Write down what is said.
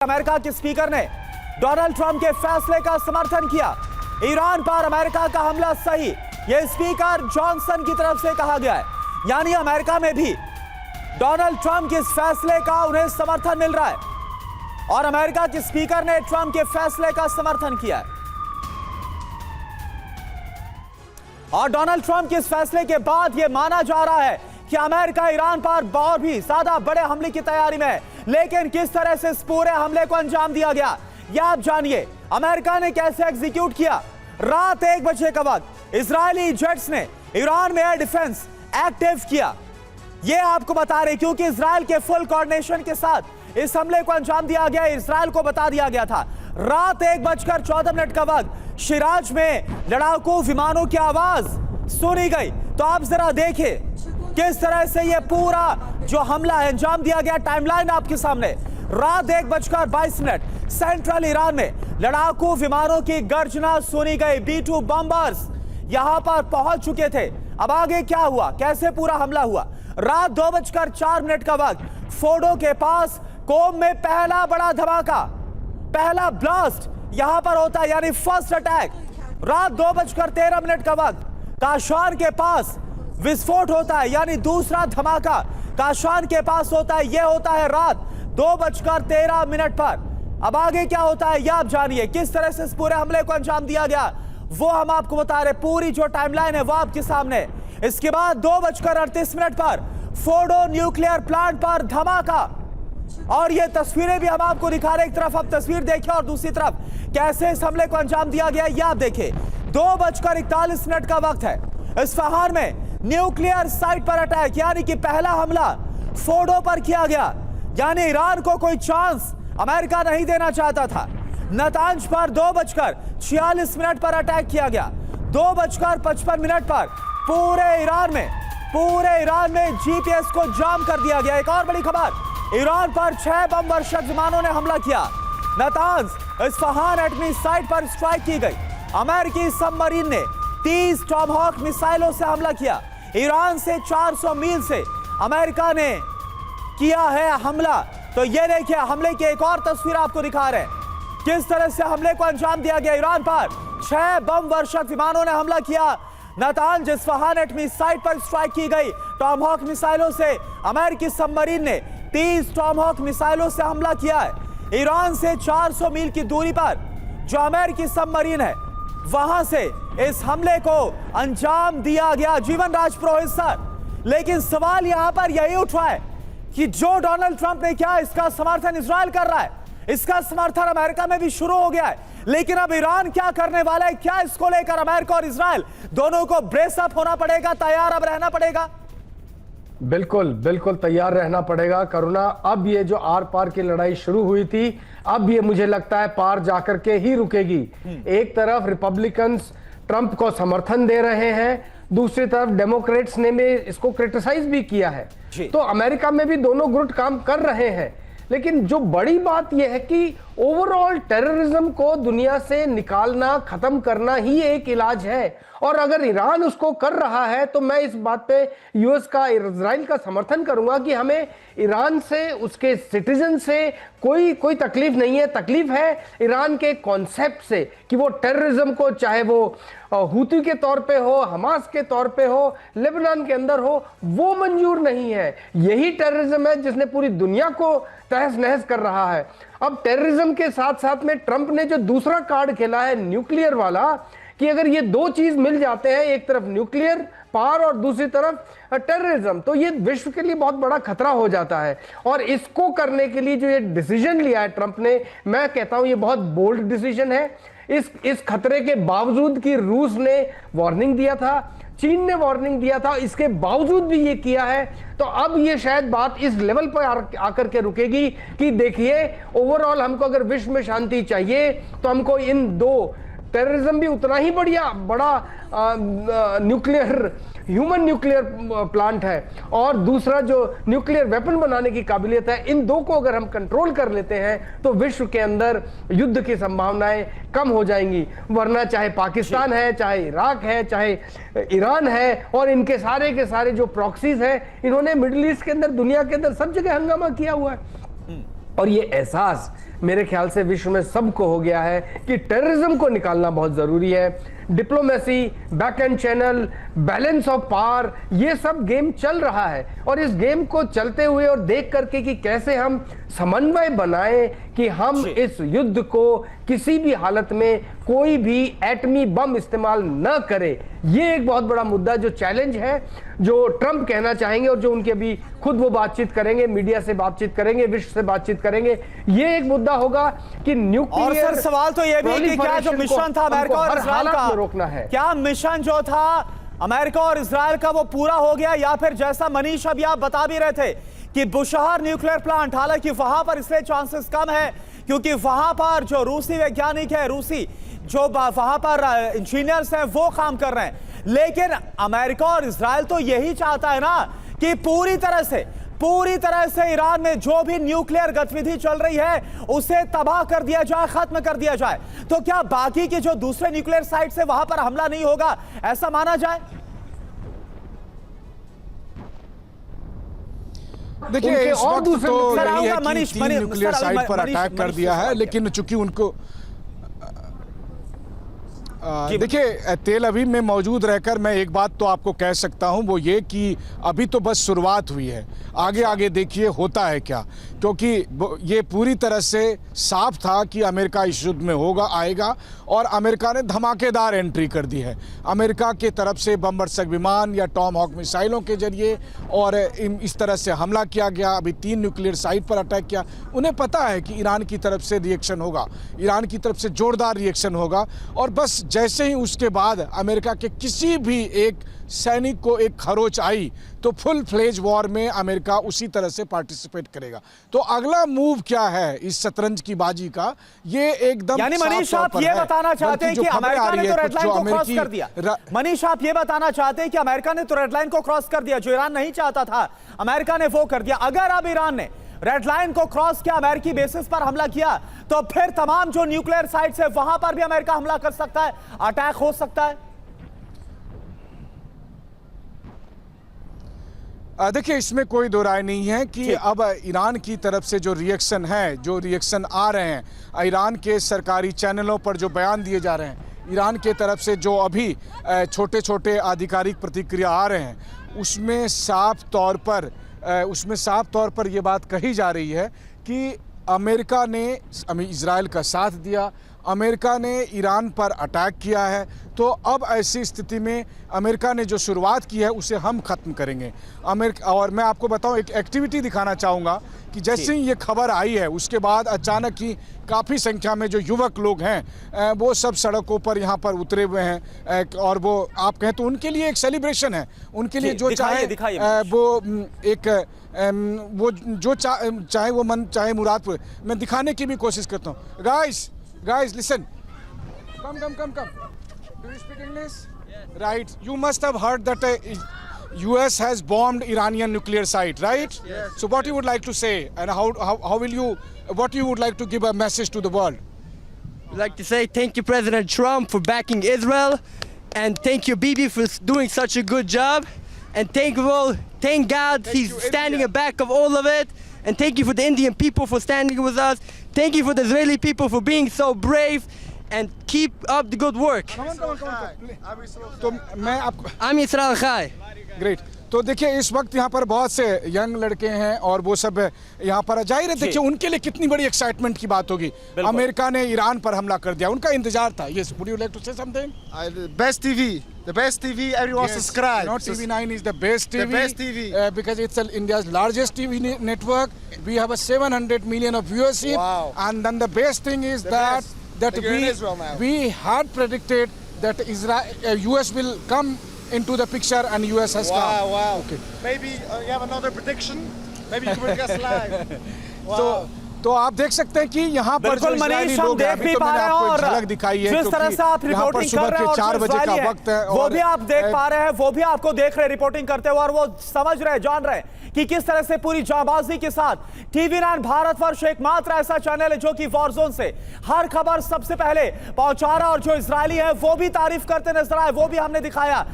America के speaker ने Donald Trump के फैसले का समर्थन किया। ईरान पर अमेरिका का हमला सही, यह स्पीकर जॉनसन की तरफ से कहा गया है। यानी अमेरिका में भी डोनाल्ड ट्रंप के इस फैसले का उन्हें समर्थन मिल रहा है और अमेरिका के स्पीकर ने ट्रंप के फैसले का समर्थन किया है। और डोनाल्ड ट्रंप के इस फैसले के बाद यह माना जा रहा है कि अमेरिका ईरान पर और भी ज्यादा बड़े हमले की तैयारी में है। लेकिन किस तरह से इस पूरे हमले को अंजाम दिया गया, यह आप जानिए। अमेरिका ने कैसे एग्जीक्यूट किया। रात 1 बजे का वक्त इजरायली जेट्स ने ईरान में एयर डिफेंस एक्टिव किया, यह आपको बता रहे, क्योंकि इजरायल के फुल कोऑर्डिनेशन के साथ इस हमले को अंजाम दिया गया। इजरायल को बता दिया गया था। रात 1:14 का वक्त शिराज में लड़ाकू विमानों की आवाज सुनी गई। तो आप जरा देखिए किस तरह से यह पूरा जो हमला है अंजाम दिया गया। टाइमलाइन आपके सामने। रात 1:22 सेंट्रल ईरान में लड़ाकू विमानों की गर्जना सुनी गई। B-2 बॉम्बर्स यहां पर पहुंच चुके थे। अब आगे क्या हुआ, कैसे पूरा हमला हुआ। रात 2:04 का वक्त फोर्डो के पास कोम में पहला बड़ा धमाका, पहला ब्लास्ट यहां पर होता है, यानी फर्स्ट अटैक। रात 2:13 का वक्त काशान के पास विस्फोट होता है, यानी दूसरा धमाका काशान के पास होता है। यह होता है रात 2:13 पर। अब आगे क्या होता है यह आप जानिए। किस तरह से इस पूरे हमले को अंजाम दिया गया वो हम आपको बता रहे। पूरी जो टाइमलाइन है वो आपके सामने। इसके बाद 2:38 पर फोर्डो न्यूक्लियर प्लांट पर धमाका, और ये तस्वीरें भी हम आपको दिखा रहे। एक तरफ आप तस्वीर देखिए और दूसरी तरफ कैसे इस हमले को अंजाम दिया गया यह आप देखिए। 2:41 का वक्त है। इस्फहान में न्यूक्लियर साइट पर अटैक, यानी कि पहला हमला फोर्डो पर किया गया। यानी ईरान को कोई चांस अमेरिका नहीं देना चाहता था। नतांज पर 2:46 पर अटैक किया गया। 2:55 पर पूरे ईरान में जीपीएस को जाम कर दिया गया। एक और बड़ी खबर, ईरान पर 6 बम वर्षक विमानों ने हमला किया। नतांज इस्फहान एटमी साइट पर स्ट्राइक की गई। अमेरिकी सबमरीन ने 30 टॉमहॉक मिसाइलों से हमला किया। ईरान से 400 मील से अमेरिका ने किया है हमला। तो ये देखिए हमले की एक और तस्वीर आपको दिखा रहे हैं, किस तरह से हमले को अंजाम दिया गया। ईरान पर 6 बम वर्षक विमानों ने हमला किया। नतांज इस्फहान एटमी साइट पर स्ट्राइक की गई टॉमहॉक मिसाइलों से। अमेरिकी सबमरीन ने 30 टॉमहॉक मिसाइलों से हमला किया है। ईरान से 400 मील की दूरी पर जो अमेरिकी सबमरीन है वहां से इस हमले को अंजाम दिया गया। जीवन राज पुरोहित सर, लेकिन सवाल यहां पर यही उठा है कि जो डोनाल्ड ट्रंप ने किया इसका समर्थन इजरायल कर रहा है, इसका समर्थन अमेरिका में भी शुरू हो गया है। लेकिन अब ईरान क्या करने वाला है, क्या इसको लेकर अमेरिका और इजरायल दोनों को ब्रेस अप होना पड़ेगा, तैयार अब रहना पड़ेगा? बिल्कुल बिल्कुल तैयार रहना पड़ेगा करुणा। अब ये जो आर पार की लड़ाई शुरू हुई थी, अब ये मुझे लगता है पार जाकर के ही रुकेगी। एक तरफ रिपब्लिकन्स ट्रंप को समर्थन दे रहे हैं, दूसरी तरफ डेमोक्रेट्स ने भी इसको क्रिटिसाइज भी किया है। तो अमेरिका में भी दोनों गुट काम कर रहे हैं। लेकिन जो बड़ी बात यह है कि ओवरऑल टेररिज्म को दुनिया से निकालना, खत्म करना ही एक इलाज है। और अगर ईरान उसको कर रहा है तो मैं इस बात पे यूएस का, इजराइल का समर्थन करूंगा कि हमें ईरान से, उसके सिटीजन से कोई तकलीफ नहीं है। तकलीफ है ईरान के कॉन्सेप्ट से कि वो टेररिज्म को, चाहे वो हुती के तौर पे हो, हमास के तौर पे हो, लेबनान के अंदर हो, वो मंजूर नहीं है। यही टेररिज्म है जिसने पूरी दुनिया को तहस नहस कर रहा है। अब टेररिज्म के साथ साथ में ट्रंप ने जो दूसरा कार्ड खेला है न्यूक्लियर वाला, कि अगर ये दो चीज मिल जाते हैं, एक तरफ न्यूक्लियर पावर और दूसरी तरफ टेररिज्म, तो ये विश्व के लिए बहुत बड़ा खतरा हो जाता है। और इसको करने के लिए जो ये डिसीजन लिया है ट्रंप ने, मैं कहता हूं ये बहुत बोल्ड डिसीजन है। इस खतरे के बावजूद कि रूस ने वार्निंग दिया था, चीन ने वार्निंग दिया था, इसके बावजूद भी ये किया है। तो अब ये शायद बात इस लेवल पर आकर के रुकेगी कि देखिए ओवरऑल हमको अगर विश्व में शांति चाहिए तो हमको इन दो, टेररिज्म भी उतना ही बड़ा ह्यूमन न्यूक्लियर प्लांट है और दूसरा जो न्यूक्लियर वेपन बनाने की काबिलियत है, इन दो को अगर हम कंट्रोल कर लेते हैं तो विश्व के अंदर युद्ध की संभावनाएं कम हो जाएंगी। वरना चाहे पाकिस्तान है, चाहे इराक है, चाहे ईरान है, और इनके सारे के सारे जो प्रॉक्सीज हैं, इन्होंने मिडिल ईस्ट के अंदर, दुनिया के अंदर सब जगह हंगामा किया हुआ है। और ये एहसास मेरे ख्याल से विश्व में सबको हो गया है कि टेररिज्म को निकालना बहुत जरूरी है। Diplomacy, back and channel, balance of power, ये सब गेम चल रहा है और इस गेम को चलते हुए और देख करके कि कैसे हम समन्वय बनाएं कि हम इस युद्ध को किसी भी हालत में कोई भी एटमी बम इस्तेमाल न करे, ये एक बहुत बड़ा मुद्दा जो चैलेंज है, जो ट्रंप कहना चाहेंगे और जो उनके अभी खुद वो बातचीत करेंगे, मीडिया से बातचीत करेंगे, विश्व से बातचीत करेंगे, ये एक मुद्दा होगा कि न्यूक्लियर। और सर सवाल तो ये भी है कि क्या जो मिशन था अमेरिका और इजराइल का, रोकना है, क्या मिशन जो था अमेरिका और इजराइल का वो पूरा हो गया, या फिर जैसा मनीष अभी आप बता भी रहे थे कि बुशहर न्यूक्लियर प्लांट, हालांकि वहां पर इसलिए चांसेस कम है क्योंकि वहां पर जो रूसी वैज्ञानिक है, रूसी जो वहां पर इंजीनियर्स हैं वो काम कर रहे हैं, लेकिन अमेरिका और इजराइल तो यही चाहता है ना कि पूरी तरह से ईरान में जो भी न्यूक्लियर गतिविधि चल रही है उसे तबाह कर दिया जाए, खत्म कर दिया जाए। तो क्या बाकी के जो दूसरे न्यूक्लियर साइट से वहां पर हमला नहीं होगा, ऐसा माना जाए? देखिए इस वक्त तो यही है कि मनीष, 3 न्यूक्लियर साइट पर अटैक कर दिया है, लेकिन चूंकि उनको देखिए तेल अवीव में मौजूद रहकर मैं एक बात तो आपको कह सकता हूं, वो ये कि अभी तो बस शुरुआत हुई है, आगे आगे देखिए होता है क्या, क्योंकि ये पूरी तरह से साफ था कि अमेरिका इस युद्ध में आएगा और अमेरिका ने धमाकेदार एंट्री कर दी है। अमेरिका के तरफ से बमवर्षक विमान या टॉम हॉक मिसाइलों के जरिए और इस तरह से हमला किया गया, अभी 3 न्यूक्लियर साइट पर अटैक किया। उन्हें पता है कि ईरान की तरफ से रिएक्शन होगा, ईरान की तरफ से जोरदार रिएक्शन होगा, और बस जैसे ही उसके बाद अमेरिका के किसी भी एक सैनिक को एक खरोच आई तो फुल फ्लेज वॉर में अमेरिका उसी तरह से पार्टिसिपेट करेगा। तो अगला मूव क्या है इस शतरंज की बाजी का, ये एकदम यानी मनीष आप ये बताना चाहते हैं कि अमेरिका ने तो रेड लाइन को क्रॉस कर दिया। मनीष आप ये बताना चाहते हैं कि अमेरिका ने तो रेड लाइन को क्रॉस कर दिया, जो ईरान नहीं चाहता था अमेरिका ने वो कर दिया। अगर अब ईरान ने रेड लाइन को क्रॉस किया, अमेरिकी बेसिस पर हमला किया, तो फिर तमाम जो न्यूक्लियर साइट्स है वहां पर भी अमेरिका हमला कर सकता है, अटैक हो सकता है। देखिए इसमें कोई दो राय नहीं है कि अब ईरान की तरफ से जो रिएक्शन है, जो रिएक्शन आ रहे हैं, ईरान के सरकारी चैनलों पर जो बयान दिए जा रहे हैं, ईरान के तरफ से जो अभी छोटे छोटे आधिकारिक प्रतिक्रिया आ रहे हैं, उसमें साफ तौर पर ये बात कही जा रही है कि अमेरिका ने इजराइल का साथ दिया, अमेरिका ने ईरान पर अटैक किया है, तो अब ऐसी स्थिति में अमेरिका ने जो शुरुआत की है उसे हम ख़त्म करेंगे। और मैं आपको बताऊं, एक एक्टिविटी दिखाना चाहूँगा कि जैसे ही ये खबर आई है उसके बाद अचानक ही काफ़ी संख्या में जो युवक लोग हैं वो सब सड़कों पर यहाँ पर उतरे हुए हैं, और वो आप कहें तो उनके लिए एक सेलिब्रेशन है, उनके लिए जो चाहे वो एक वो जो चाहे वो मन चाहे मुराद पूरे, मैं दिखाने की भी कोशिश करता हूँ। Guys, listen. Come. Do you speak English? Yes. Right. You must have heard that US has bombed Iranian nuclear site, right? Yes. So what you would like to say, and what you would like to give a message to the world? I'd like to say thank you, President Trump, for backing Israel, and thank you, Bibi, for doing such a good job, and thank God he's standing at the back of all of it. And thank you for the Indian people for standing with us. Thank you for the Israeli people for being so brave, and keep up the good work. Come on. तो मैं आपको I'm Yisrael Chai. Great. तो देखिए इस वक्त यहाँ पर बहुत से यंग लड़के हैं और वो सब यहाँ पर जाहिर है, देखिए उनके लिए कितनी बड़ी एक्साइटमेंट की बात होगी। अमेरिका ने ईरान पर हमला कर दिया, उनका इंतजार था। Yes, would you like to say something? Best TV. The best TV, everyone subscribe. Not TV9 is the best TV. The best TV. Because it's India's largest TV network. We have a 700 million of viewership. Wow. And then the best thing is that we had predicted that US will come into the picture, and US has come. Wow. Okay. Maybe you have another prediction? Maybe you can guess live. Wow. तो आप देख सकते हैं कि यहाँ पर जो Israeli लोग हैं, अभी तो मैंने आपको एक झलक दिखाई है, जिस तरह से आप रिपोर्टिंग कर रहे हैं, 4 बजे का वक्त है, वो भी आप देख पा रहे हैं, वो भी आपको देख रहे हैं रिपोर्टिंग करते हुए, और वो समझ रहे हैं, जान रहे हैं कि किस तरह से पूरी जांबाजी के साथ TV9 भारतवर्ष एकमात्र ऐसा चैनल है जो कि वॉर जोन से हर खबर सबसे पहले पहुंचा रहा, और जो इजरायली है वो भी तारीफ करते नजर आए, वो भी हमने दिखाया।